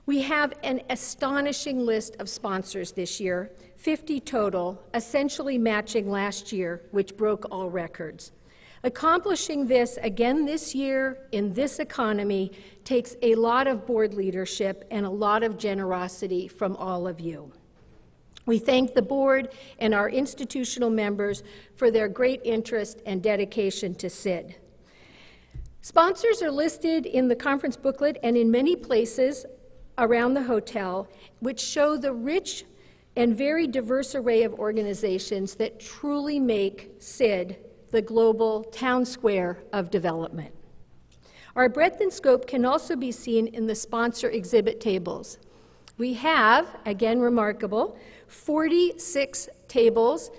We have an astonishing list of sponsors this year, 50 total, essentially matching last year, which broke all records. Accomplishing this again this year in this economy takes a lot of board leadership and a lot of generosity from all of you. We thank the board and our institutional members for their great interest and dedication to SID. Sponsors are listed in the conference booklet and in many places around the hotel, which show the rich and very diverse array of organizations that truly make SID the global town square of development. Our breadth and scope can also be seen in the sponsor exhibit tables. We have, again remarkable, 46 tables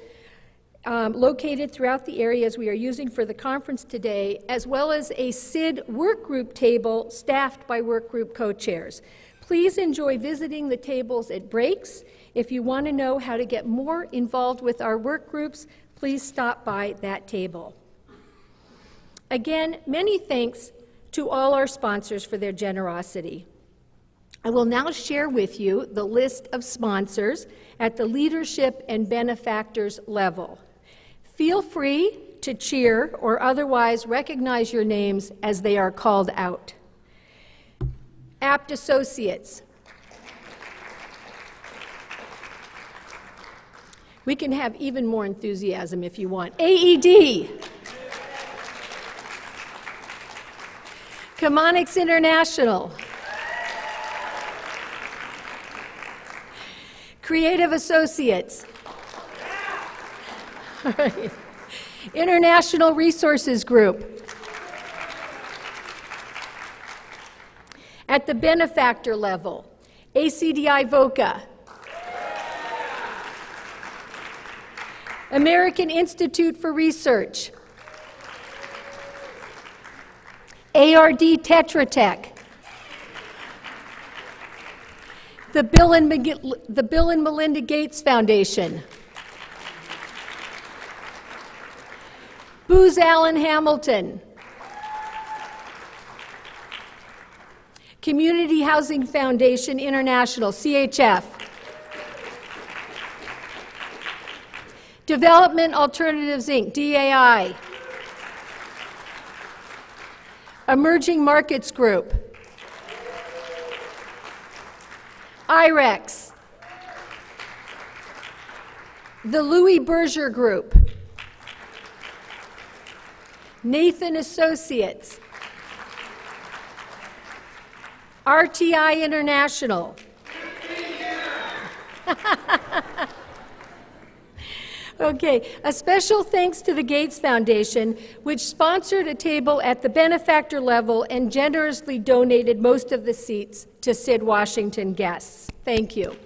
located throughout the areas we are using for the conference today, as well as a SID work group table staffed by work group co-chairs. Please enjoy visiting the tables at breaks. If you want to know how to get more involved with our work groups, please stop by that table. Again, many thanks to all our sponsors for their generosity. I will now share with you the list of sponsors at the leadership and benefactors level. Feel free to cheer or otherwise recognize your names as they are called out. Apt Associates. We can have even more enthusiasm if you want. AED. Chemonics International. Creative Associates. All right. International Resources Group. At the benefactor level, ACDI VOCA. American Institute for Research. ARD Tetra Tech. The Bill and Melinda Gates Foundation. Booz Allen Hamilton. Community Housing Foundation International, CHF. Development Alternatives, Inc., DAI. Emerging Markets Group. IREX. The Louis Berger Group. Nathan Associates. RTI International. Okay, a special thanks to the Gates Foundation, which sponsored a table at the benefactor level and generously donated most of the seats to SID Washington guests. Thank you.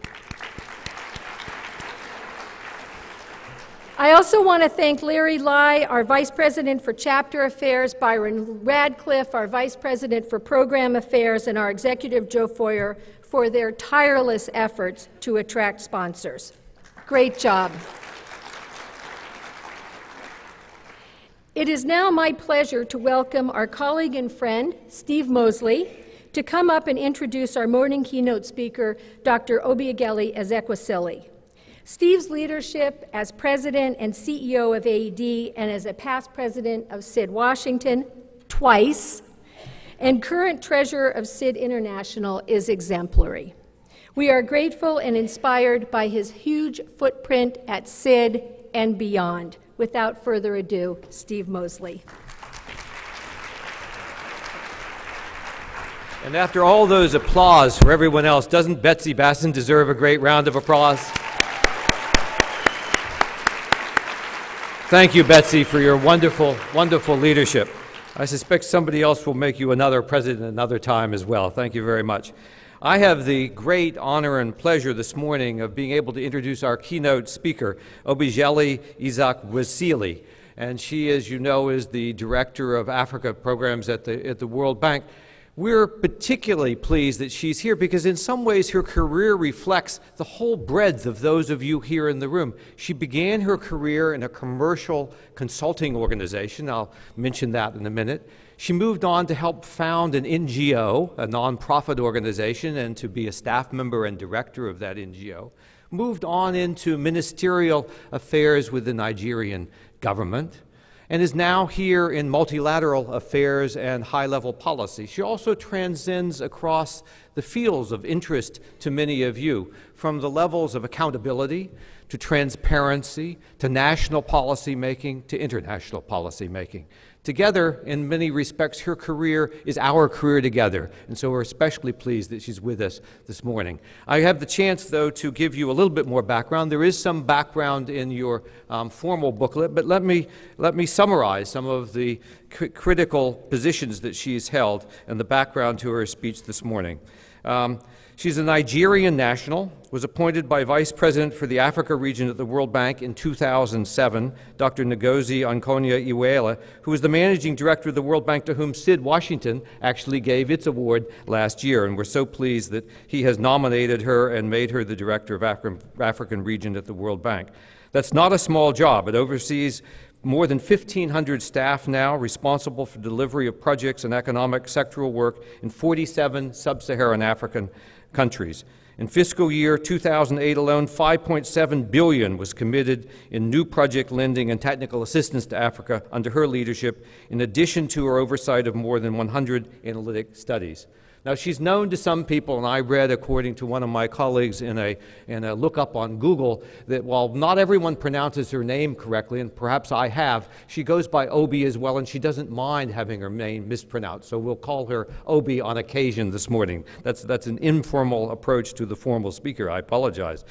I also want to thank Larry Lai, our Vice President for Chapter Affairs, Byron Radcliffe, our Vice President for Program Affairs, and our Executive Joe Foyer for their tireless efforts to attract sponsors. Great job. It is now my pleasure to welcome our colleague and friend, Steve Moseley, to come up and introduce our morning keynote speaker, Dr. Obiageli Ezekwesili. Steve's leadership as president and CEO of AED and as a past president of SID Washington twice, and current treasurer of SID International is exemplary. We are grateful and inspired by his huge footprint at SID and beyond. Without further ado, Steve Moseley. And after all those applause for everyone else, doesn't Betsy Basson deserve a great round of applause? Thank you, Betsy, for your wonderful, wonderful leadership. I suspect somebody else will make you another president another time as well. Thank you very much. I have the great honor and pleasure this morning of being able to introduce our keynote speaker, Obiageli Ezekwesili. And she, as you know, is the Director of Africa Programs at the World Bank. We're particularly pleased that she's here because in some ways her career reflects the whole breadth of those of you here in the room. She began her career in a commercial consulting organization. I'll mention that in a minute. She moved on to help found an NGO, a nonprofit organization, and to be a staff member and director of that NGO. Moved on into ministerial affairs with the Nigerian government, and is now here in multilateral affairs and high-level policy. She also transcends across the fields of interest to many of you, from the levels of accountability to transparency to national policy making to international policy making. Together, in many respects, her career is our career together, and so we're especially pleased that she's with us this morning. I have the chance, though, to give you a little bit more background. There is some background in your formal booklet, but let me summarize some of the critical positions that she's held and the background to her speech this morning. She's a Nigerian national, was appointed by Vice President for the Africa region at the World Bank in 2007, Dr. Ngozi Okonjo-Iweala, who was the Managing Director of the World Bank, to whom Sid Washington actually gave its award last year. And we're so pleased that he has nominated her and made her the Director of African region at the World Bank. That's not a small job. It oversees more than 1,500 staff now, responsible for delivery of projects and economic sectoral work in 47 sub-Saharan African countries. In fiscal year 2008 alone, $5.7 billion was committed in new project lending and technical assistance to Africa under her leadership, in addition to her oversight of more than 100 analytic studies. Now, she's known to some people, and I read, according to one of my colleagues in a lookup on Google, that while not everyone pronounces her name correctly, and perhaps I have, she goes by Obi as well, and she doesn't mind having her name mispronounced. So we'll call her Obi on occasion this morning. That's an informal approach to the formal speaker. I apologize.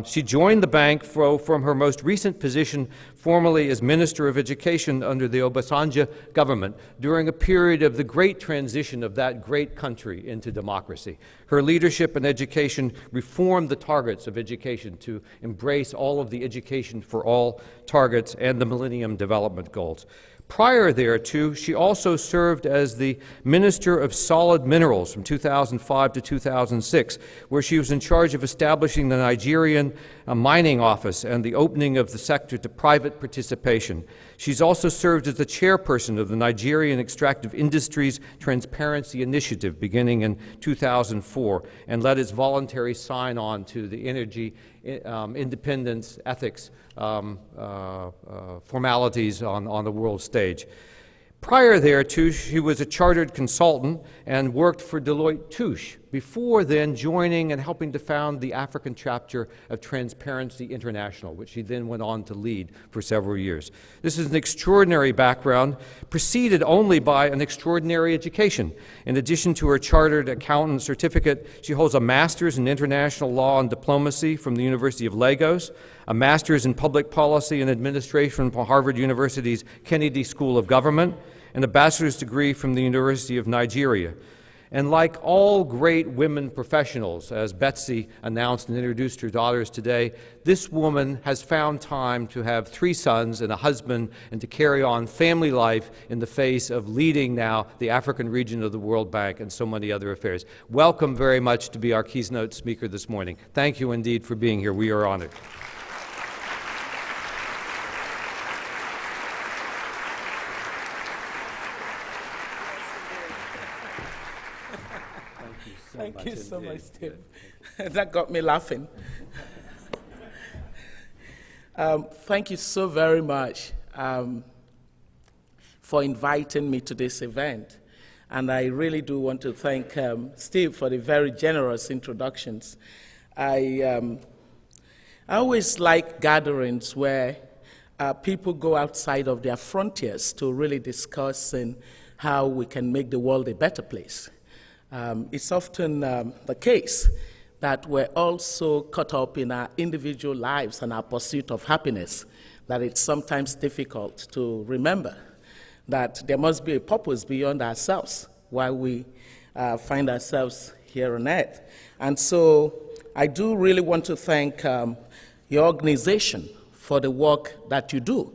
She joined the bank from her most recent position, formerly as Minister of Education under the Obasanjo government, during a period of the great transition of that great country into democracy. Her leadership in education reformed the targets of education to embrace all of the education for all targets and the Millennium Development Goals. Prior thereto, she also served as the Minister of Solid Minerals from 2005 to 2006, where she was in charge of establishing the Nigerian Mining Office and the opening of the sector to private participation. She's also served as the chairperson of the Nigerian Extractive Industries Transparency Initiative beginning in 2004 and led its voluntary sign-on to the energy independence ethics formalities on the world stage. Prior thereto, she was a chartered consultant and worked for Deloitte Touche, before then joining and helping to found the African chapter of Transparency International, which she then went on to lead for several years. This is an extraordinary background, preceded only by an extraordinary education. In addition to her chartered accountant certificate, she holds a master's in international law and diplomacy from the University of Lagos, a master's in public policy and administration from Harvard University's Kennedy School of Government, and a bachelor's degree from the University of Nigeria. And like all great women professionals, as Betsy announced and introduced her daughters today, this woman has found time to have 3 sons and a husband and to carry on family life in the face of leading now the African region of the World Bank and so many other affairs. Welcome very much to be our keynote speaker this morning. Thank you indeed for being here. We are honored. Thank you so much, Steve. That got me laughing. Thank you so very much for inviting me to this event. And I really do want to thank Steve for the very generous introductions. I always like gatherings where people go outside of their frontiers to really discuss how we can make the world a better place. It's often the case that we're also caught up in our individual lives and our pursuit of happiness, that it's sometimes difficult to remember that there must be a purpose beyond ourselves while we find ourselves here on earth. And so I do really want to thank your organization for the work that you do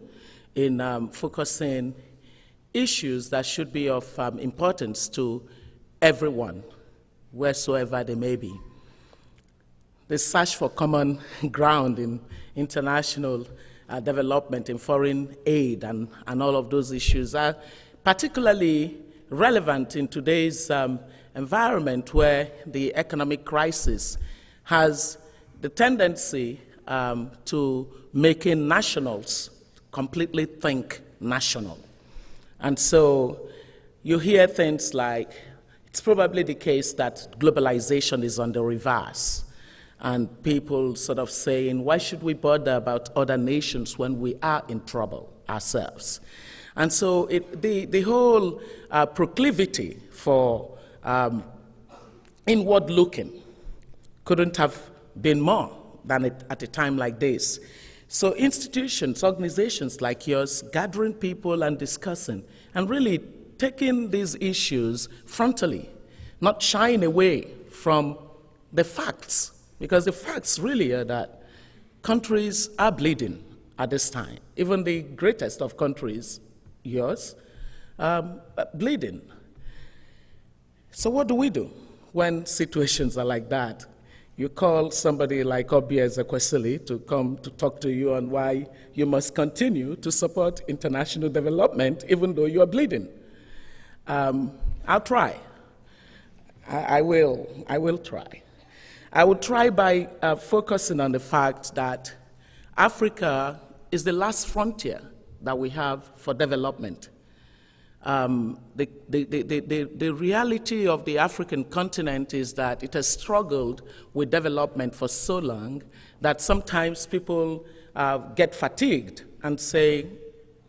in focusing issues that should be of importance to everyone, wheresoever they may be. The search for common ground in international development, in foreign aid, and all of those issues are particularly relevant in today's environment where the economic crisis has the tendency to making nationals completely think national. And so you hear things like, it's probably the case that globalization is on the reverse. And people sort of saying, why should we bother about other nations when we are in trouble ourselves? And so the whole proclivity for inward looking couldn't have been more than at a time like this. So institutions, organizations like yours, gathering people and discussing, and really taking these issues frontally, not shying away from the facts, because the facts really are that countries are bleeding at this time. Even the greatest of countries, yours, bleeding. So what do we do when situations are like that? You call somebody like Moseley to come to talk to you on why you must continue to support international development even though you are bleeding. I'll try. I will try. I will try by focusing on the fact that Africa is the last frontier that we have for development. The reality of the African continent is that it has struggled with development for so long that sometimes people get fatigued and say,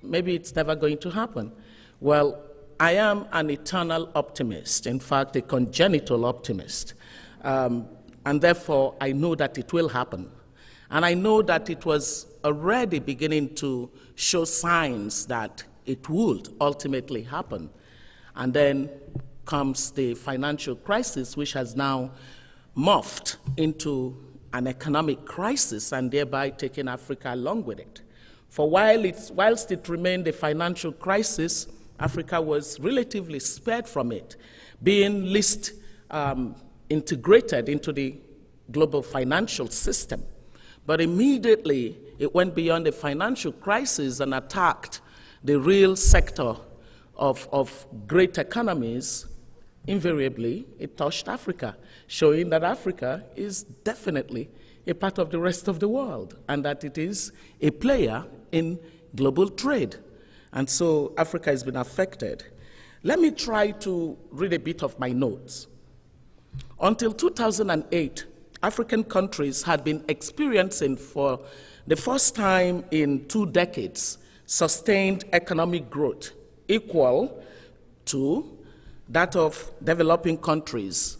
maybe it's never going to happen. Well, I am an eternal optimist, in fact, a congenital optimist. And therefore, I know that it will happen. And I know that it was already beginning to show signs that it would ultimately happen. And then comes the financial crisis, which has now morphed into an economic crisis and thereby taking Africa along with it. For whilst it remained a financial crisis, Africa was relatively spared from it, being least integrated into the global financial system. But immediately, it went beyond the financial crisis and attacked the real sector of great economies. Invariably, it touched Africa, showing that Africa is definitely a part of the rest of the world and that it is a player in global trade. And so Africa has been affected. Let me try to read a bit of my notes. Until 2008, African countries had been experiencing for the first time in 2 decades sustained economic growth equal to that of developing countries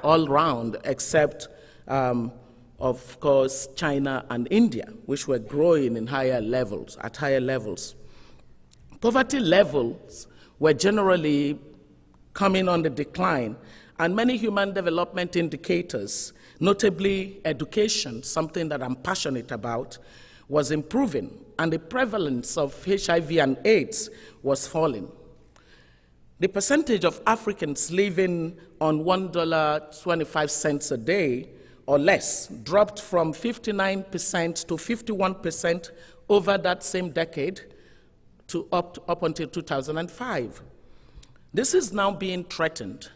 all round, except, of course, China and India, which were growing in higher levels, at higher levels. Poverty levels were generally coming on the decline, and many human development indicators, notably education, something that I'm passionate about, was improving, and the prevalence of HIV and AIDS was falling. The percentage of Africans living on $1.25 a day or less dropped from 59% to 51% over that same decade to up until 2005. This is now being threatened.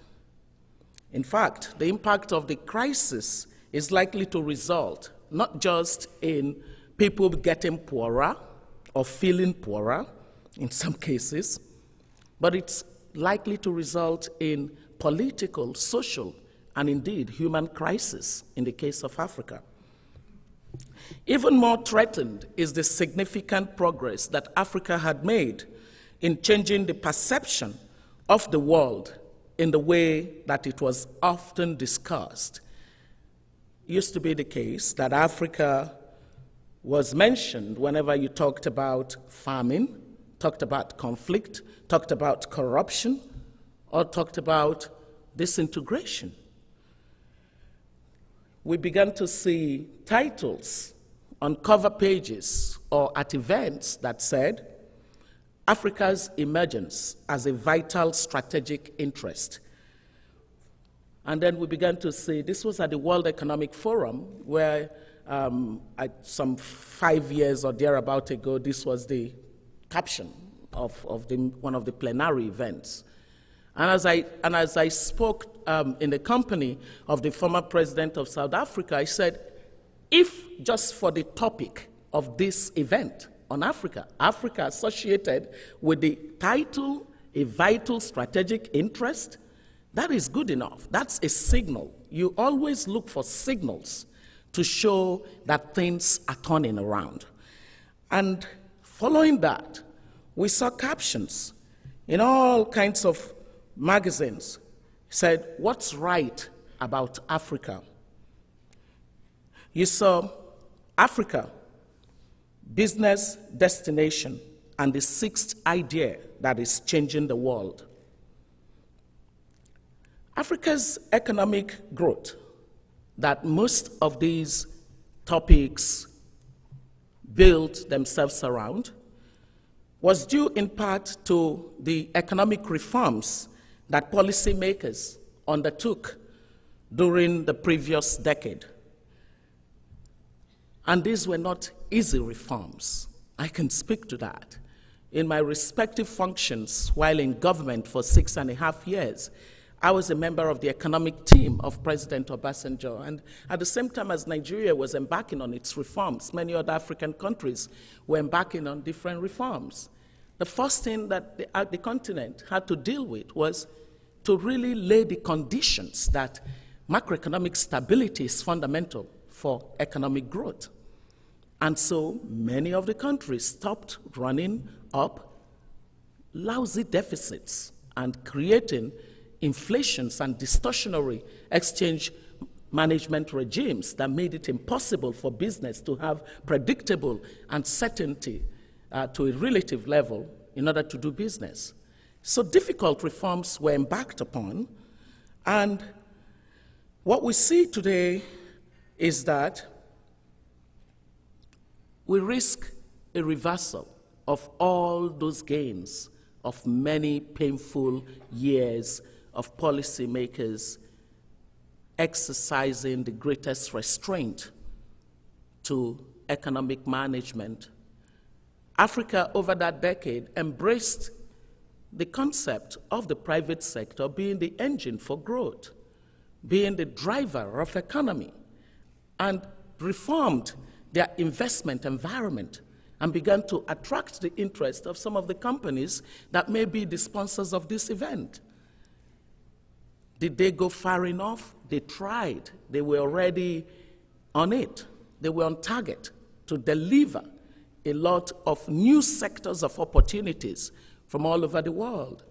In fact, the impact of the crisis is likely to result not just in people getting poorer or feeling poorer in some cases, but it's likely to result in political, social, and indeed human crisis in the case of Africa. Even more threatened is the significant progress that Africa had made in changing the perception of the world in the way that it was often discussed. It used to be the case that Africa was mentioned whenever you talked about famine, talked about conflict, talked about corruption, or talked about disintegration. We began to see titles on cover pages or at events that said, Africa's emergence as a vital strategic interest. And then we began to see, this was at the World Economic Forum, where some 5 years or thereabout ago, this was the caption of one of the plenary events. And as I spoke in the company of the former president of South Africa, I said, if just for the topic of this event on Africa, Africa associated with the title, a vital strategic interest, that is good enough. That's a signal. You always look for signals to show that things are turning around. And following that, we saw captions in all kinds of magazines said, what's right about Africa? You saw Africa, business destination, and the sixth idea that is changing the world. Africa's economic growth that most of these topics built themselves around was due in part to the economic reforms that policymakers undertook during the previous decade. And these were not easy reforms. I can speak to that. In my respective functions while in government for 6.5 years, I was a member of the economic team of President Obasanjo, and at the same time as Nigeria was embarking on its reforms, many other African countries were embarking on different reforms. The first thing that the continent had to deal with was to really lay the conditions that macroeconomic stability is fundamental for economic growth. And so many of the countries stopped running up lousy deficits and creating inflations and distortionary exchange management regimes that made it impossible for business to have predictable and certainty to a relative level in order to do business. So difficult reforms were embarked upon, and what we see today is that we risk a reversal of all those gains of many painful years of policymakers exercising the greatest restraint to economic management. Africa, over that decade, embraced the concept of the private sector being the engine for growth, being the driver of economy, and reformed their investment environment and began to attract the interest of some of the companies that may be the sponsors of this event. Did they go far enough? They tried. They were already on it. They were on target to deliver a lot of new sectors of opportunities from all over the world.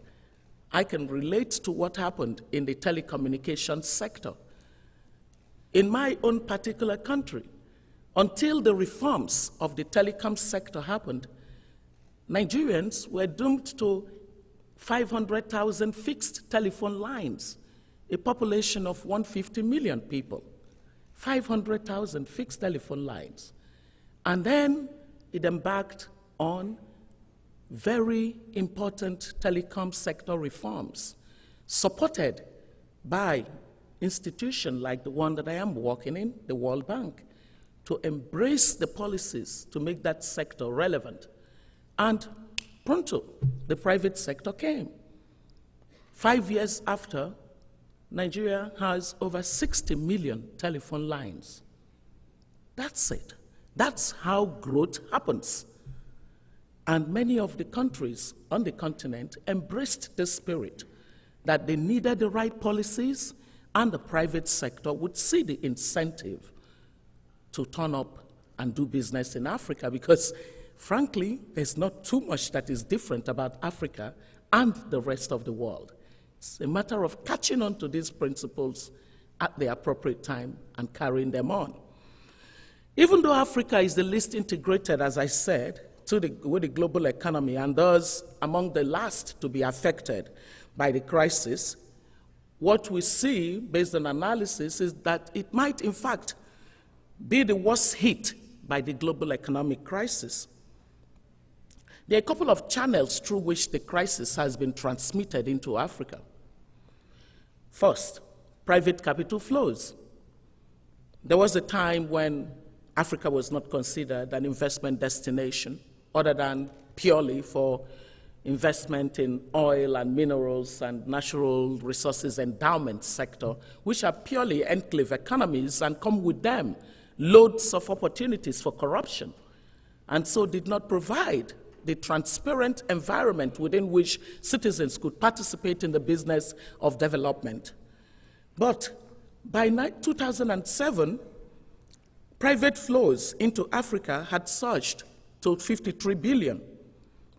I can relate to what happened in the telecommunications sector. In my own particular country, until the reforms of the telecom sector happened, Nigerians were doomed to 500,000 fixed telephone lines, a population of 150 million people, 500,000 fixed telephone lines. And then it embarked on very important telecom sector reforms, supported by institutions like the one that I am working in, the World Bank, to embrace the policies to make that sector relevant. And pronto, the private sector came. 5 years after, Nigeria has over 60 million telephone lines. That's it. That's how growth happens. And many of the countries on the continent embraced the spirit that they needed the right policies and the private sector would see the incentive to turn up and do business in Africa, because frankly, there's not too much that is different about Africa and the rest of the world. It's a matter of catching on to these principles at the appropriate time and carrying them on. Even though Africa is the least integrated, as I said, with the global economy and thus among the last to be affected by the crisis, what we see based on analysis is that it might in fact be the worst hit by the global economic crisis. There are a couple of channels through which the crisis has been transmitted into Africa. First, private capital flows. There was a time when Africa was not considered an investment destination other than purely for investment in oil and minerals and natural resources endowment sector, which are purely enclave economies and come with them loads of opportunities for corruption, and so did not provide the transparent environment within which citizens could participate in the business of development. But by 2007, private flows into Africa had surged to 53 billion,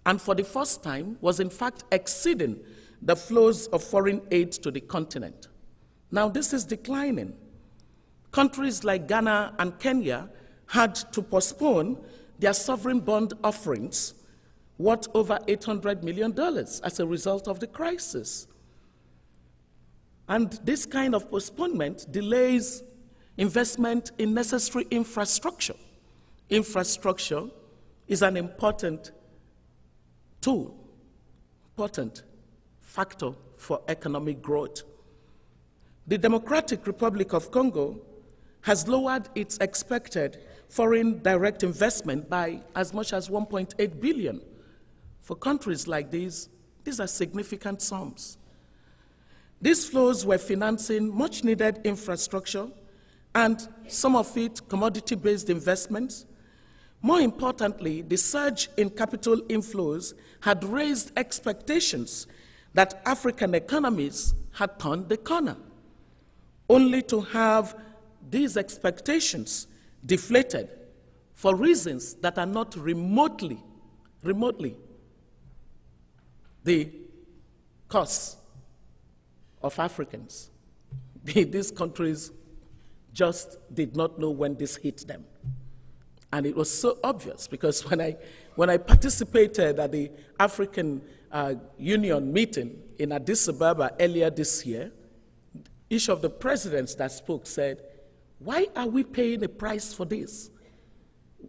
and for the first time was in fact exceeding the flows of foreign aid to the continent. Now this is declining. Countries like Ghana and Kenya had to postpone their sovereign bond offerings worth over $800 million as a result of the crisis. And this kind of postponement delays investment in necessary infrastructure. Infrastructure is an important tool, important factor for economic growth. The Democratic Republic of Congo has lowered its expected foreign direct investment by as much as 1.8 billion. For countries like these are significant sums. These flows were financing much needed infrastructure and some of it commodity-based investments. More importantly, the surge in capital inflows had raised expectations that African economies had turned the corner, only to have these expectations deflated for reasons that are not remotely the cause of Africans. These countries just did not know when this hit them. And it was so obvious because when I participated at the African Union meeting in Addis Ababa earlier this year, each of the presidents that spoke said, "Why are we paying a price for this?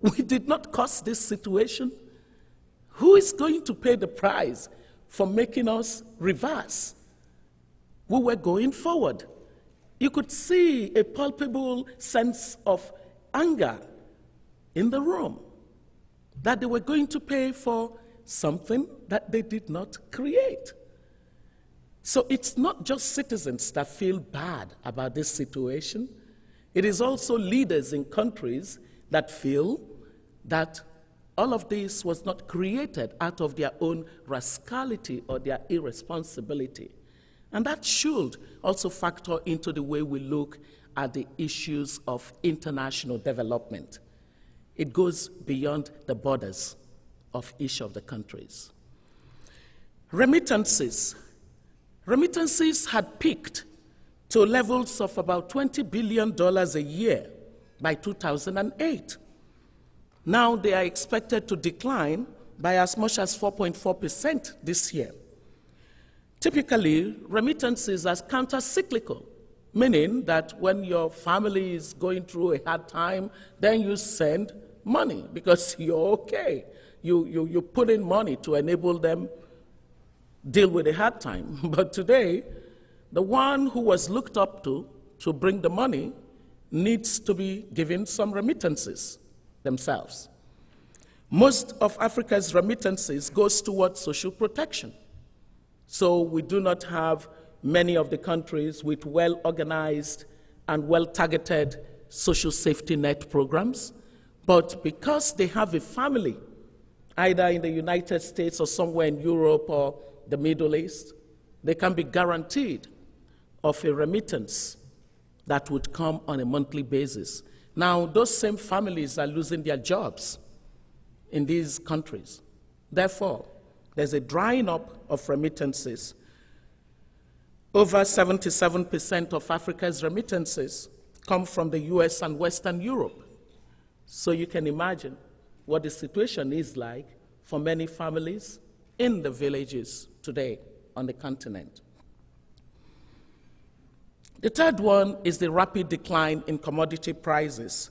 We did not cause this situation. Who is going to pay the price for making us reverse?" We were going forward. You could see a palpable sense of anger in the room that they were going to pay for something that they did not create. So it's not just citizens that feel bad about this situation. It is also leaders in countries that feel that all of this was not created out of their own rascality or their irresponsibility. And that should also factor into the way we look at the issues of international development. It goes beyond the borders of each of the countries. Remittances. Remittances had peaked to levels of about $20 billion a year by 2008. Now they are expected to decline by as much as 4.4% this year. Typically, remittances are counter-cyclical, meaning that when your family is going through a hard time, then you send money because you're okay. You put in money to enable them deal with a hard time. But today, the one who was looked up to bring the money needs to be given some remittances themselves. Most of Africa's remittances goes towards social protection. So we do not have many of the countries with well-organized and well-targeted social safety net programs, but because they have a family, either in the United States or somewhere in Europe or the Middle East, they can be guaranteed of a remittance that would come on a monthly basis. Now, those same families are losing their jobs in these countries. Therefore, there's a drying up of remittances. Over 77% of Africa's remittances come from the US and Western Europe. So you can imagine what the situation is like for many families in the villages today on the continent. The third one is the rapid decline in commodity prices.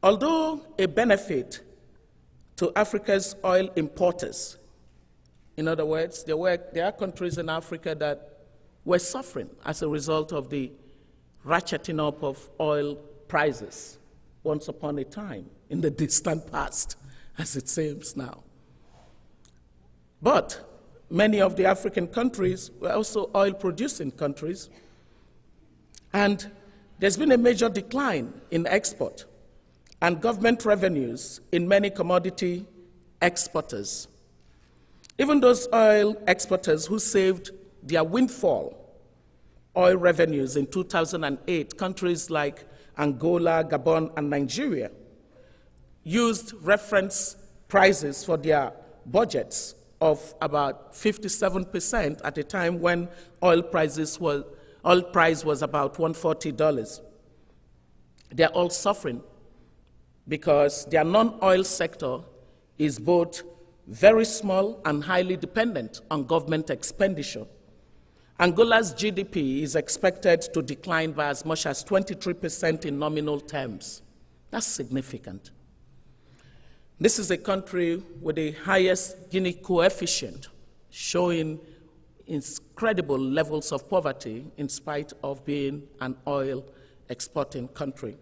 Although a benefit to Africa's oil importers, in other words, there are countries in Africa that were suffering as a result of the ratcheting up of oil prices once upon a time in the distant past, as it seems now. But many of the African countries were also oil-producing countries, and there's been a major decline in export and government revenues in many commodity exporters. Even those oil exporters who saved their windfall oil revenues in 2008, countries like Angola, Gabon, and Nigeria, used reference prices for their budgets of about 57% at a time when oil price was about $140. They're all suffering because their non-oil sector is both very small and highly dependent on government expenditure. Angola's GDP is expected to decline by as much as 23% in nominal terms. That's significant. This is a country with the highest Gini coefficient, showing incredible levels of poverty in spite of being an oil exporting country.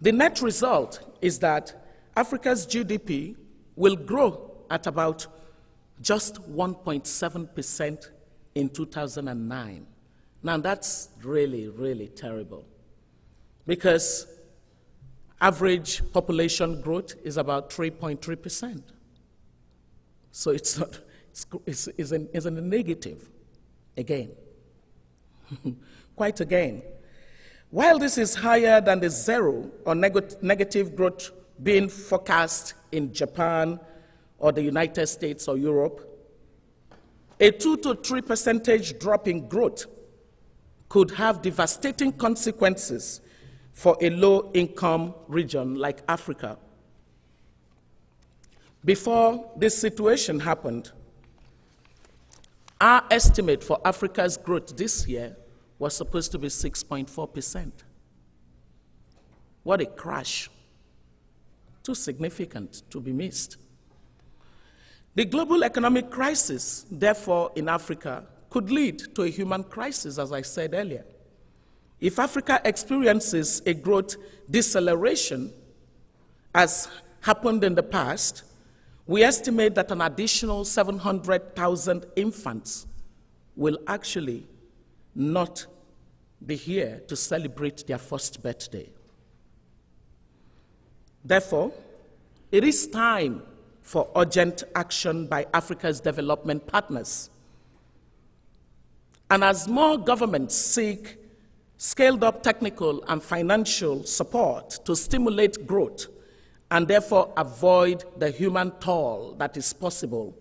The net result is that Africa's GDP will grow at about just 1.7% in 2009. Now that's really, really terrible because average population growth is about 3.3%. So it's in a negative again, quite again. While this is higher than the zero or negative growth being forecast in Japan or the United States or Europe, a 2 to 3% drop in growth could have devastating consequences for a low-income region like Africa. Before this situation happened, our estimate for Africa's growth this year was supposed to be 6.4%. What a crash. Too significant to be missed. The global economic crisis, therefore, in Africa, could lead to a human crisis, as I said earlier. If Africa experiences a growth deceleration, as happened in the past, we estimate that an additional 700,000 infants will actually not be here to celebrate their first birthday. Therefore, it is time for urgent action by Africa's development partners. And as more governments seek scaled-up technical and financial support to stimulate growth and therefore avoid the human toll that is possible,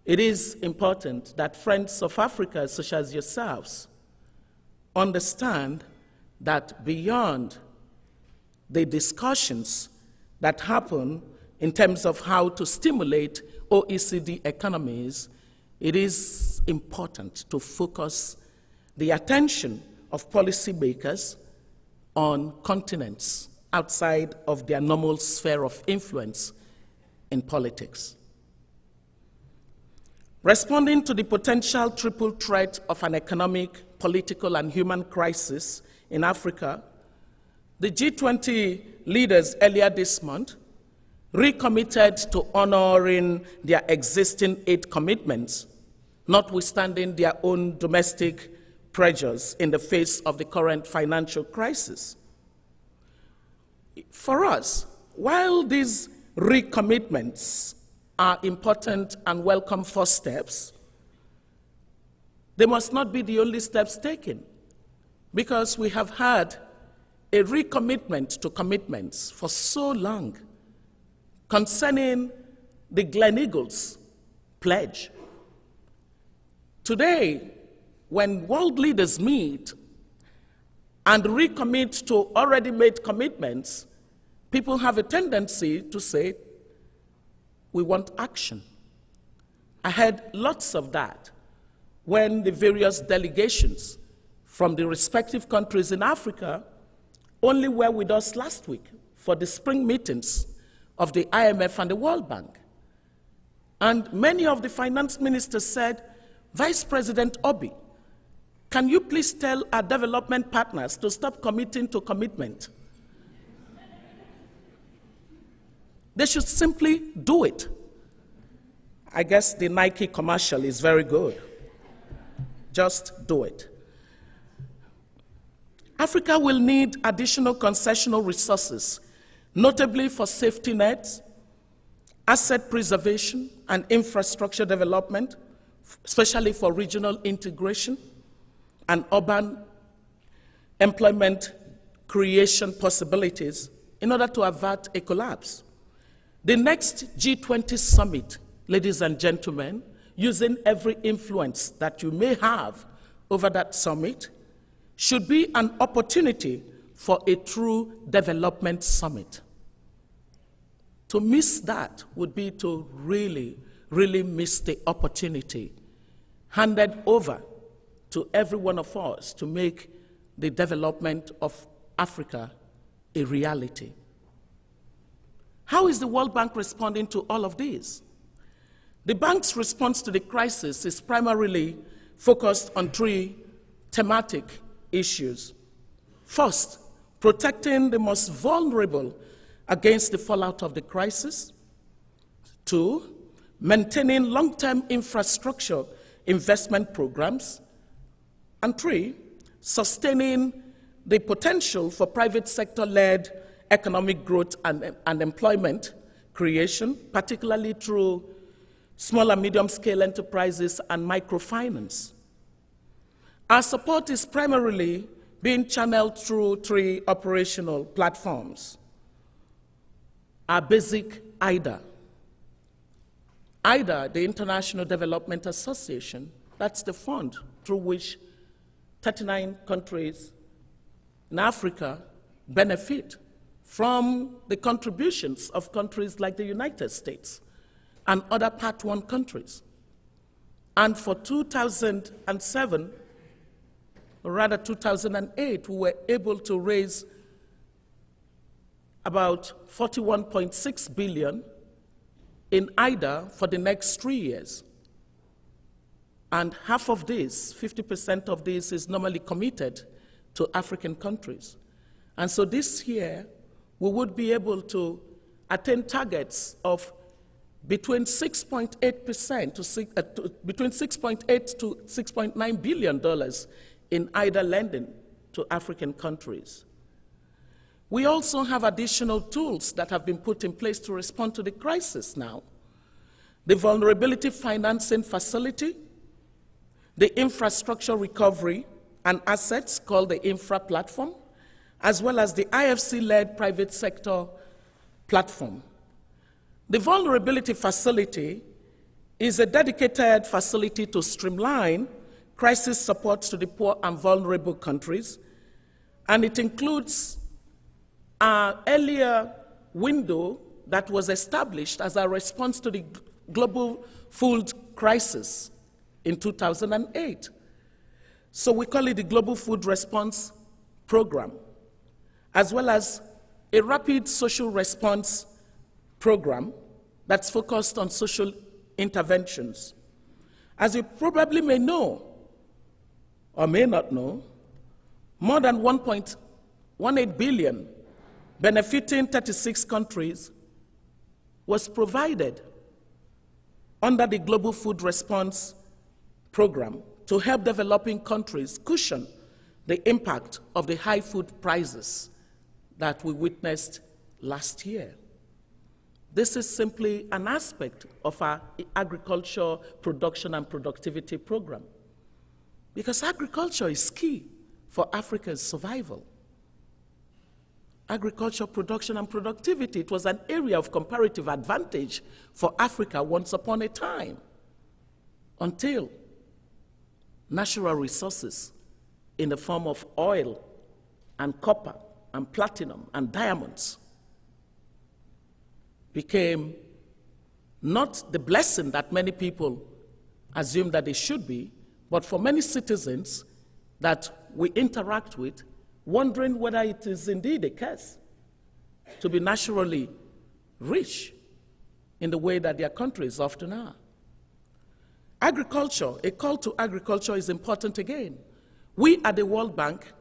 it is important that friends of Africa, such as yourselves, understand that beyond the discussions that happen in terms of how to stimulate OECD economies, it is important to focus the attention of policymakers on continents outside of their normal sphere of influence in politics. Responding to the potential triple threat of an economic, political, and human crisis in Africa, the G20 leaders earlier this month recommitted to honoring their existing aid commitments, notwithstanding their own domestic pressures in the face of the current financial crisis. For us, while these recommitments are important and welcome first steps, they must not be the only steps taken, because we have had a recommitment to commitments for so long concerning the Gleneagles pledge. Today, when world leaders meet and recommit to already made commitments, people have a tendency to say, we want action. I had lots of that when the various delegations from the respective countries in Africa only were with us last week for the spring meetings of the IMF and the World Bank. And many of the finance ministers said, Vice President Obi Can you please tell our development partners to stop committing to commitment? They should simply do it. I guess the Nike commercial is very good. Just do it. Africa will need additional concessional resources, notably for safety nets, asset preservation, and infrastructure development, especially for regional integration and urban employment creation possibilities in order to avert a collapse. The next G20 summit, ladies and gentlemen, using every influence that you may have over that summit, should be an opportunity for a true development summit. To miss that would be to really, really miss the opportunity handed over to every one of us to make the development of Africa a reality. How is the World Bank responding to all of this? The bank's response to the crisis is primarily focused on three thematic issues. First, protecting the most vulnerable against the fallout of the crisis. Two, maintaining long-term infrastructure investment programs. And three, sustaining the potential for private sector-led economic growth and employment creation, particularly through small and medium-scale enterprises and microfinance. Our support is primarily being channeled through three operational platforms. Our basic IDA. IDA, the International Development Association, that's the fund through which 39 countries in Africa benefit from the contributions of countries like the United States and other Part 1 countries. And for 2007, or rather 2008, we were able to raise about 41.6 billion in IDA for the next 3 years. And half of this, 50% of this, is normally committed to African countries. And so this year, we would be able to attain targets of between 6.8% to between 6.8 to 6.9 billion dollars in IDA lending to African countries. We also have additional tools that have been put in place to respond to the crisis now. The Vulnerability Financing Facility, the Infrastructure Recovery and Assets, called the Infra Platform, as well as the IFC-led private sector platform. The Vulnerability Facility is a dedicated facility to streamline crisis support to the poor and vulnerable countries, and it includes our earlier window that was established as a response to the global food crisis in 2008. So we call it the Global Food Response Program, as well as a rapid social response program that's focused on social interventions. As you probably may know, or may not know, more than 1.18 billion benefiting 36 countries was provided under the Global Food Response Program to help developing countries cushion the impact of the high food prices that we witnessed last year. This is simply an aspect of our agriculture production and productivity program, because agriculture is key for Africa's survival. Agriculture production and productivity, it was an area of comparative advantage for Africa once upon a time, until natural resources in the form of oil and copper and platinum and diamonds became not the blessing that many people assume that they should be, but for many citizens that we interact with, wondering whether it is indeed a case to be naturally rich in the way that their countries often are. Agriculture, a call to agriculture is important again. We at the World Bank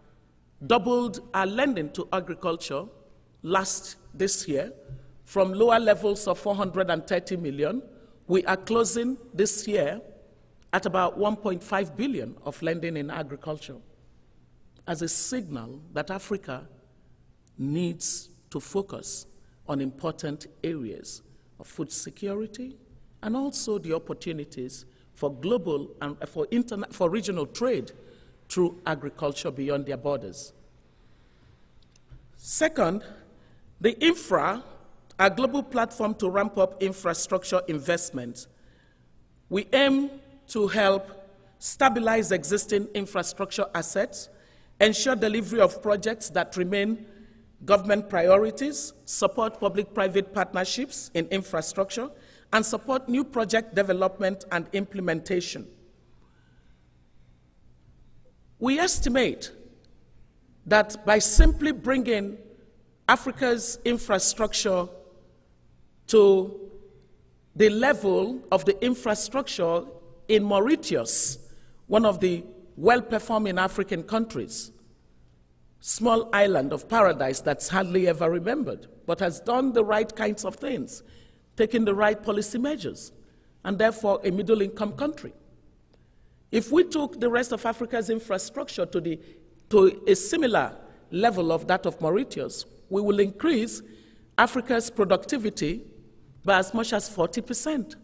doubled our lending to agriculture this year from lower levels of 430 million. We are closing this year at about 1.5 billion of lending in agriculture as a signal that Africa needs to focus on important areas of food security and also the opportunities for global and for regional trade through agriculture beyond their borders. Second, the infra, a global platform to ramp up infrastructure investment. We aim to help stabilize existing infrastructure assets, ensure delivery of projects that remain government priorities, support public-private partnerships in infrastructure, and support new project development and implementation. We estimate that by simply bringing Africa's infrastructure to the level of the infrastructure in Mauritius, one of the well-performing African countries, small island of paradise that's hardly ever remembered, but has done the right kinds of things, taken the right policy measures, and therefore a middle-income country. If we took the rest of Africa's infrastructure to a similar level of that of Mauritius, we will increase Africa's productivity by as much as 40%.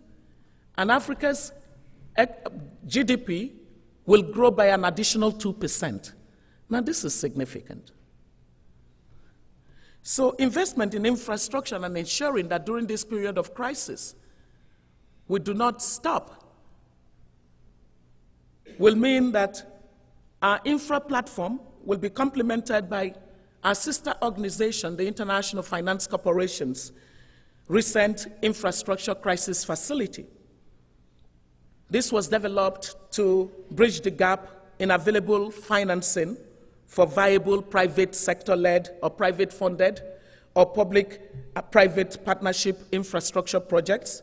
And Africa's GDP will grow by an additional 2%. Now, this is significant. So investment in infrastructure and ensuring that during this period of crisis, we do not stop will mean that our infra platform will be complemented by our sister organization, the International Finance Corporation's recent infrastructure crisis facility. This was developed to bridge the gap in available financing for viable private sector-led or private-funded or public-private partnership infrastructure projects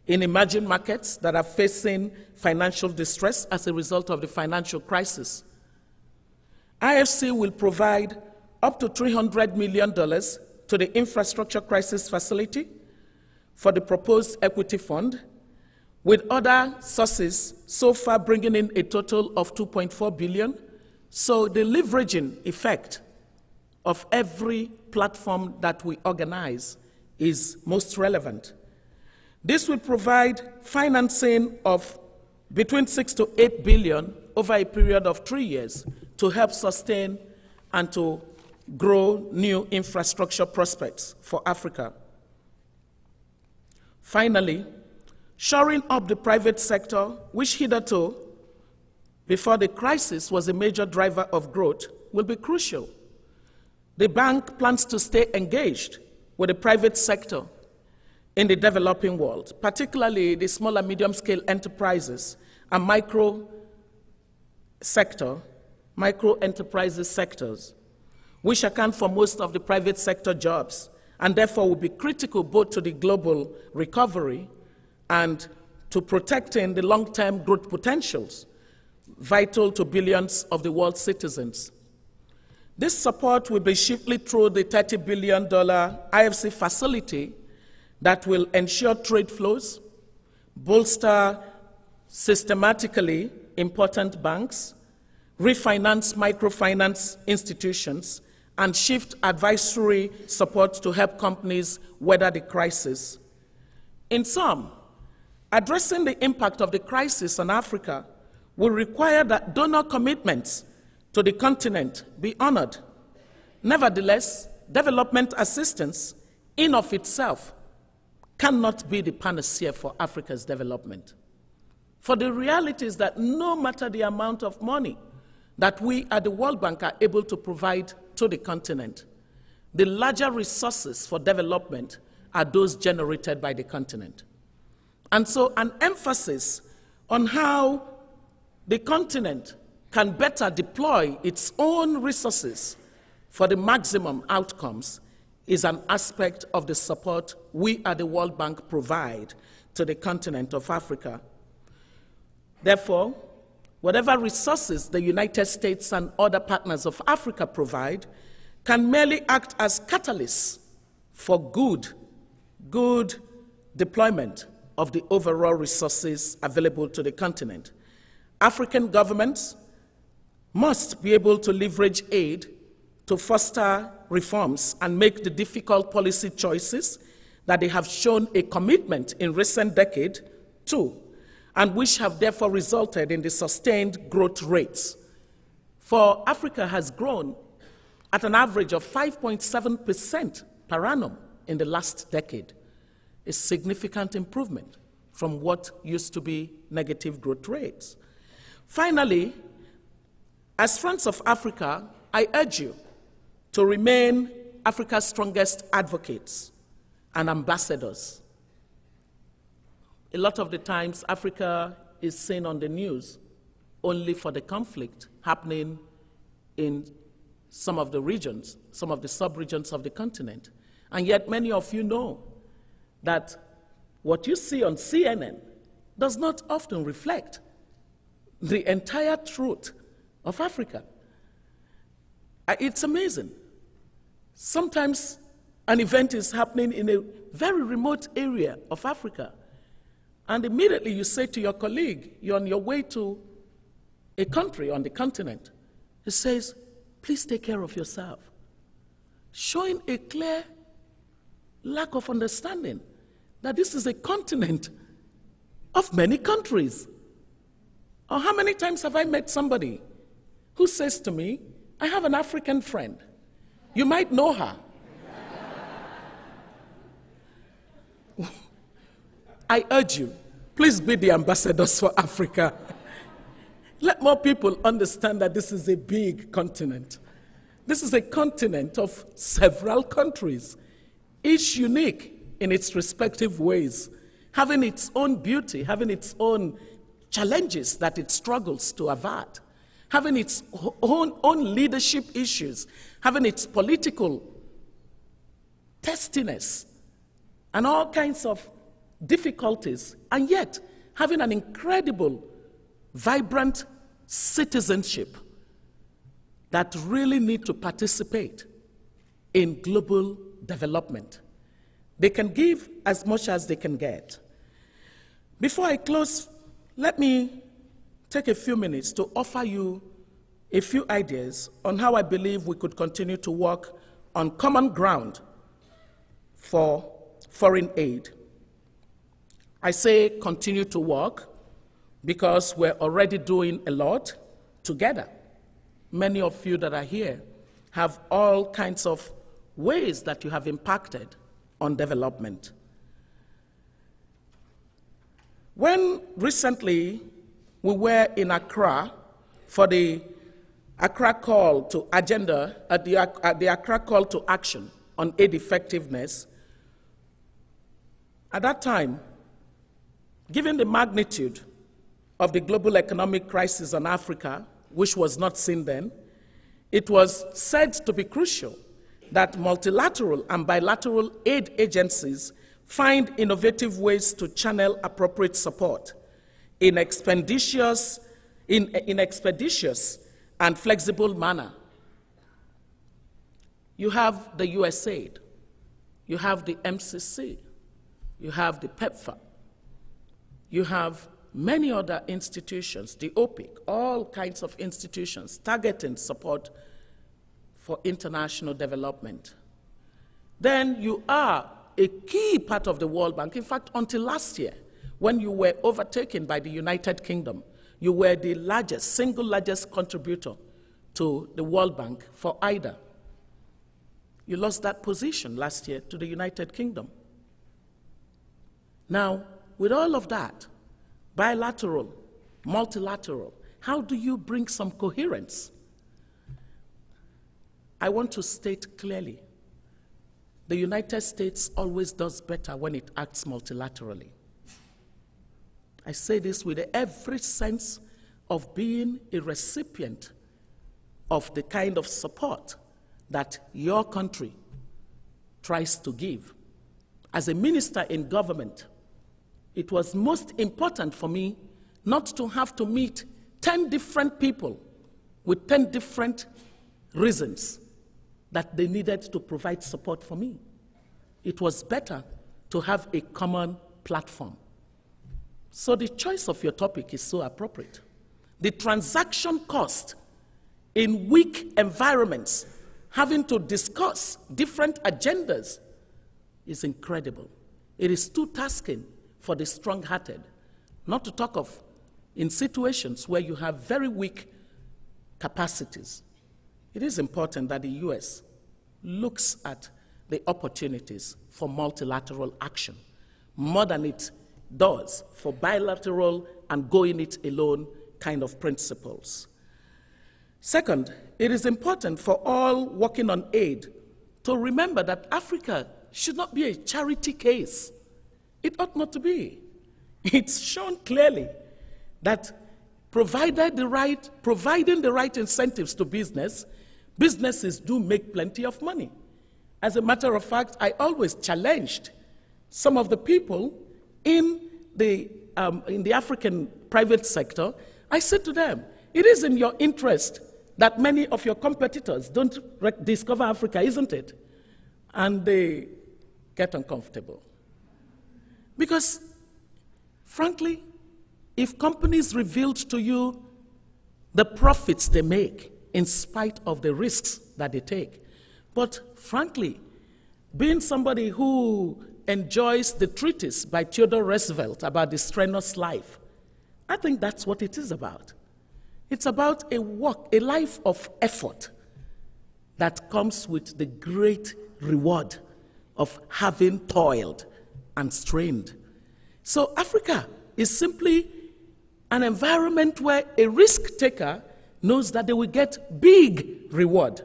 in emerging markets that are facing financial distress as a result of the financial crisis. IFC will provide up to $300 million to the infrastructure crisis facility for the proposed equity fund, with other sources so far bringing in a total of $2.4 billion. So the leveraging effect of every platform that we organize is most relevant. This will provide financing of between 6 to 8 billion over a period of 3 years to help sustain and to grow new infrastructure prospects for Africa. Finally, shoring up the private sector, which hitherto, before the crisis, was a major driver of growth, will be crucial. The bank plans to stay engaged with the private sector in the developing world, particularly the small and medium-scale enterprises and micro-enterprises sectors, which account for most of the private sector jobs, and therefore will be critical both to the global recovery and to protecting the long-term growth potentials vital to billions of the world's citizens. This support will be chiefly through the $30 billion IFC facility that will ensure trade flows, bolster systematically important banks, refinance microfinance institutions, and shift advisory support to help companies weather the crisis. In sum, addressing the impact of the crisis on Africa will require that donor commitments to the continent be honored. Nevertheless, development assistance in of itself cannot be the panacea for Africa's development. For the reality is that no matter the amount of money that we at the World Bank are able to provide to the continent, the larger resources for development are those generated by the continent. And so an emphasis on how the continent can better deploy its own resources for the maximum outcomes is an aspect of the support we at the World Bank provide to the continent of Africa. Therefore, whatever resources the United States and other partners of Africa provide can merely act as catalysts for good deployment of the overall resources available to the continent. African governments must be able to leverage aid to foster reforms and make the difficult policy choices that they have shown a commitment in recent decades to, and which have therefore resulted in the sustained growth rates. For Africa has grown at an average of 5.7% per annum in the last decade, a significant improvement from what used to be negative growth rates. Finally, as friends of Africa, I urge you to remain Africa's strongest advocates and ambassadors. A lot of the times, Africa is seen on the news only for the conflict happening in some of the regions, some of the sub-regions of the continent. And yet many of you know that what you see on CNN does not often reflect the entire truth of Africa. It's amazing. Sometimes an event is happening in a very remote area of Africa, and immediately you say to your colleague, you're on your way to a country on the continent, he says, please take care of yourself, showing a clear lack of understanding that this is a continent of many countries. Or how many times have I met somebody who says to me, I have an African friend. You might know her. I urge you, please be the ambassadors for Africa. Let more people understand that this is a big continent. This is a continent of several countries, each unique in its respective ways, having its own beauty, having its own challenges that it struggles to avert, having its own leadership issues, having its political testiness, and all kinds of difficulties, and yet having an incredible, vibrant citizenship that really need to participate in global development. They can give as much as they can get. Before I close, let me take a few minutes to offer you a few ideas on how I believe we could continue to work on common ground for foreign aid. I say continue to work because we're already doing a lot together. Many of you that are here have all kinds of ways that you have impacted on development. When recently we were in Accra for the Accra Call to Agenda, the Accra Call to Action on Aid Effectiveness, at that time, given the magnitude of the global economic crisis on Africa, which was not seen then, it was said to be crucial that multilateral and bilateral aid agencies find innovative ways to channel appropriate support in expeditious and flexible manner. You have the USAID, you have the MCC, you have the PEPFAR, you have many other institutions, the OPIC, all kinds of institutions targeting support for international development. Then you are a key part of the World Bank. In fact, until last year, when you were overtaken by the United Kingdom, you were the largest, single largest contributor to the World Bank for IDA. You lost that position last year to the United Kingdom. Now, with all of that, bilateral, multilateral, how do you bring some coherence? I want to state clearly, the United States always does better when it acts multilaterally. I say this with every sense of being a recipient of the kind of support that your country tries to give. As a minister in government, it was most important for me not to have to meet 10 different people with 10 different reasons that they needed to provide support for me. It was better to have a common platform. So the choice of your topic is so appropriate. The transaction cost in weak environments, having to discuss different agendas, is incredible. It is too tasking for the strong-hearted, not to talk of in situations where you have very weak capacities. It is important that the US looks at the opportunities for multilateral action more than it does for bilateral and going it alone kind of principles. Second, it is important for all working on aid to remember that Africa should not be a charity case. It ought not to be. It's shown clearly that providing the right incentives to business, businesses do make plenty of money. As a matter of fact, I always challenged some of the people in the African private sector. I said to them, it is in your interest that many of your competitors don't discover Africa, isn't it? And they get uncomfortable. Because, frankly, if companies revealed to you the profits they make in spite of the risks that they take, but frankly, being somebody who enjoys the treatise by Theodore Roosevelt about the strenuous life, I think that's what it is about. It's about a life of effort that comes with the great reward of having toiled and strained. So Africa is simply an environment where a risk taker knows that they will get big reward.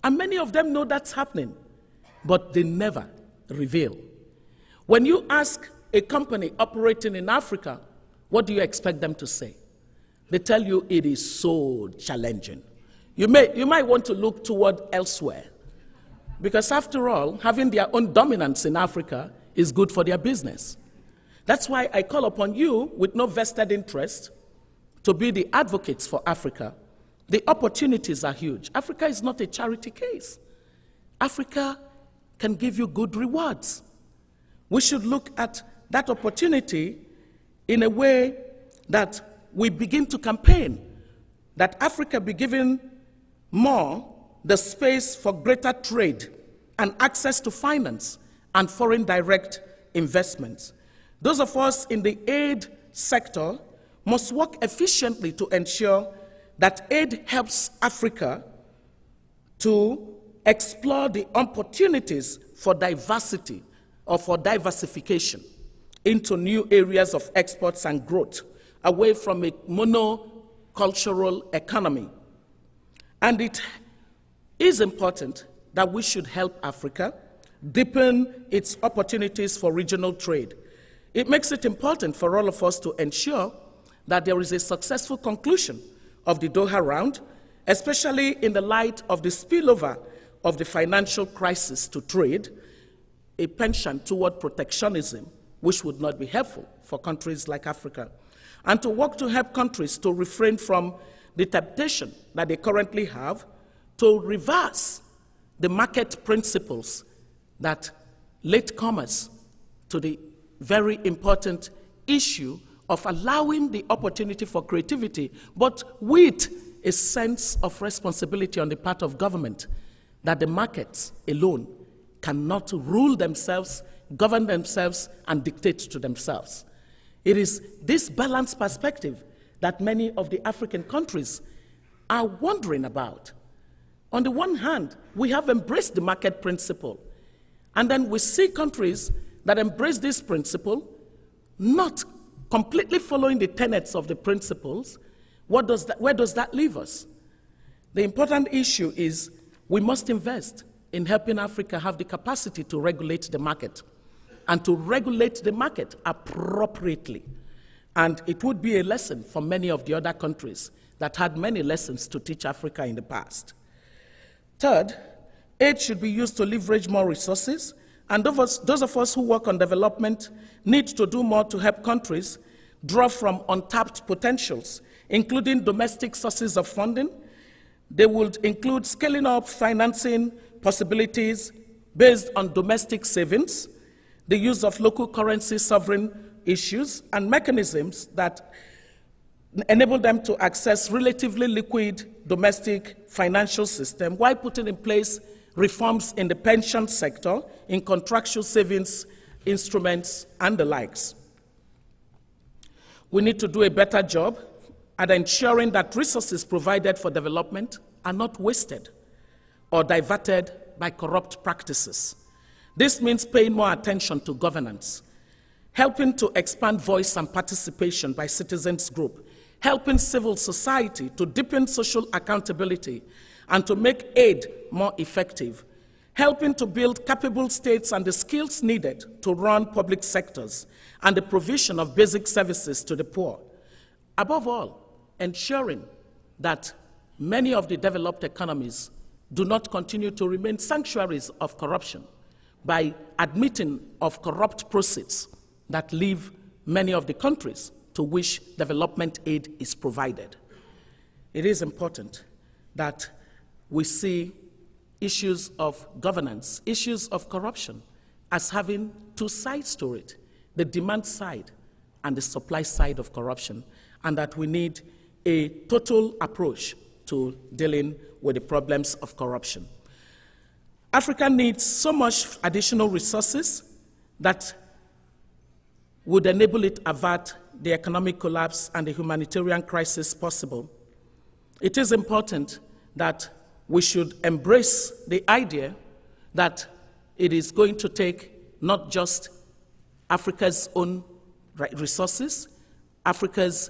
And many of them know that's happening, but they never reveal. When you ask a company operating in Africa, what do you expect them to say? They tell you it is so challenging. You might want to look toward elsewhere, because after all, having their own dominance in Africa is good for their business. That's why I call upon you, with no vested interest, to be the advocates for Africa. The opportunities are huge. Africa is not a charity case. Africa can give you good rewards. We should look at that opportunity in a way that we begin to campaign, that Africa be given more the space for greater trade and access to finance and foreign direct investments. Those of us in the aid sector must work efficiently to ensure that aid helps Africa to explore the opportunities for diversity or for diversification into new areas of exports and growth, away from a monocultural economy. And it is important that we should help Africa deepen its opportunities for regional trade. It makes it important for all of us to ensure that there is a successful conclusion of the Doha round, especially in the light of the spillover of the financial crisis to trade, a penchant toward protectionism, which would not be helpful for countries like Africa, and to work to help countries to refrain from the temptation that they currently have to reverse the market principles that latecomers to the very important issue of allowing the opportunity for creativity, but with a sense of responsibility on the part of government that the markets alone cannot rule themselves, govern themselves, and dictate to themselves. It is this balanced perspective that many of the African countries are wondering about. On the one hand, we have embraced the market principle, and then we see countries that embrace this principle not completely following the tenets of the principles. Where does that leave us? The important issue is we must invest in helping Africa have the capacity to regulate the market, and to regulate the market appropriately. And it would be a lesson for many of the other countries that had many lessons to teach Africa in the past. Third, aid should be used to leverage more resources, and those of us who work on development need to do more to help countries draw from untapped potentials including domestic sources of funding. They would include scaling up financing possibilities based on domestic savings, the use of local currency sovereign issues, and mechanisms that enable them to access relatively liquid domestic financial system while putting in place reforms in the pension sector, in contractual savings instruments, and the likes. We need to do a better job at ensuring that resources provided for development are not wasted or diverted by corrupt practices. This means paying more attention to governance, helping to expand voice and participation by citizens groups, helping civil society to deepen social accountability and to make aid more effective, helping to build capable states and the skills needed to run public sectors, and the provision of basic services to the poor. Above all, ensuring that many of the developed economies do not continue to remain sanctuaries of corruption by admitting of corrupt proceeds that leave many of the countries to which development aid is provided. It is important that we see issues of governance, issues of corruption, as having two sides to it, the demand side and the supply side of corruption, and that we need a total approach to dealing with the problems of corruption. Africa needs so much additional resources that would enable it avert the economic collapse and the humanitarian crisis possible. It is important that we should embrace the idea that it is going to take not just Africa's own resources, Africa's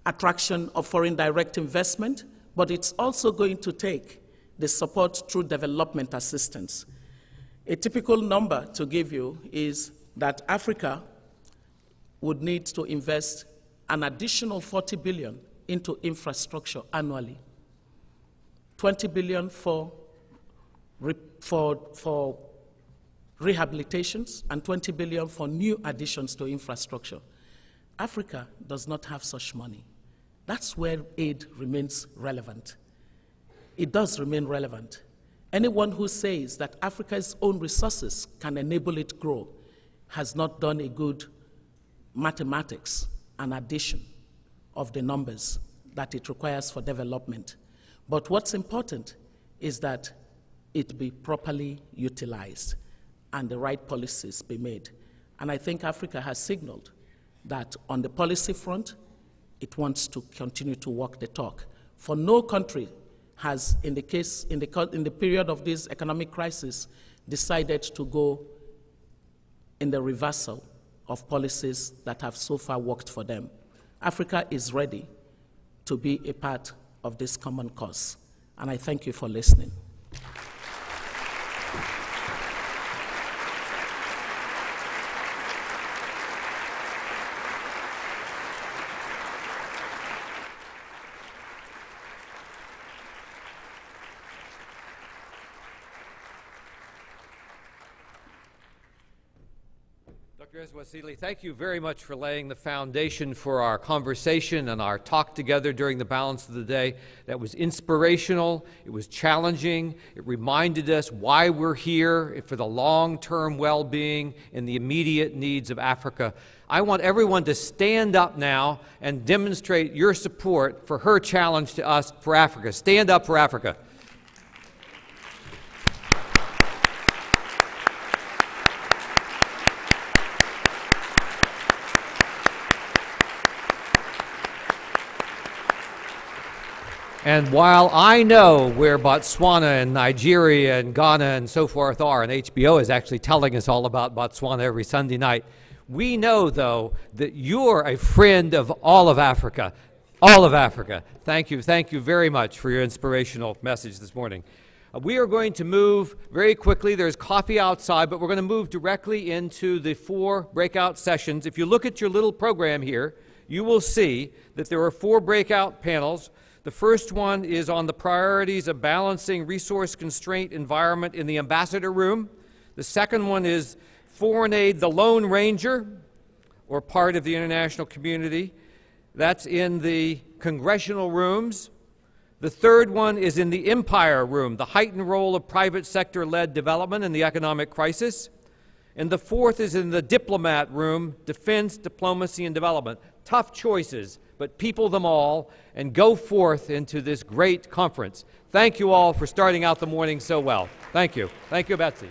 attraction of foreign direct investment, but it's also going to take the support through development assistance. A typical number to give you is that Africa would need to invest an additional 40 billion into infrastructure annually. 20 billion for rehabilitations and 20 billion for new additions to infrastructure. Africa does not have such money. That's where aid remains relevant. It does remain relevant. Anyone who says that Africa's own resources can enable it grow has not done a good mathematics and addition of the numbers that it requires for development. But what's important is that it be properly utilized and the right policies be made. And I think Africa has signaled that on the policy front, it wants to continue to walk the talk. For no country has, in the period of this economic crisis, decided to go in the reversal of policies that have so far worked for them. Africa is ready to be a part of this common cause. And I thank you for listening. Dr. Moseley, thank you very much for laying the foundation for our conversation and our talk together during the balance of the day. That was inspirational, it was challenging, it reminded us why we're here, for the long-term well-being and the immediate needs of Africa. I want everyone to stand up now and demonstrate your support for her challenge to us for Africa. Stand up for Africa. And while I know where Botswana and Nigeria and Ghana and so forth are, and HBO is actually telling us all about Botswana every Sunday night, we know, though, that you're a friend of all of Africa. All of Africa. Thank you very much for your inspirational message this morning. We are going to move very quickly. There's coffee outside, but we're going to move directly into the 4 breakout sessions. If you look at your little program here, you will see that there are 4 breakout panels. The first one is on the priorities of balancing resource constraint environment in the ambassador room. The second one is foreign aid, the Lone Ranger, or part of the international community. That's in the congressional rooms. The third one is in the Empire Room, the heightened role of private sector-led development in the economic crisis. And the fourth is in the Diplomat Room, defense, diplomacy, and development. Tough choices, but people them all, and go forth into this great conference. Thank you all for starting out the morning so well. Thank you. Thank you, Betsy.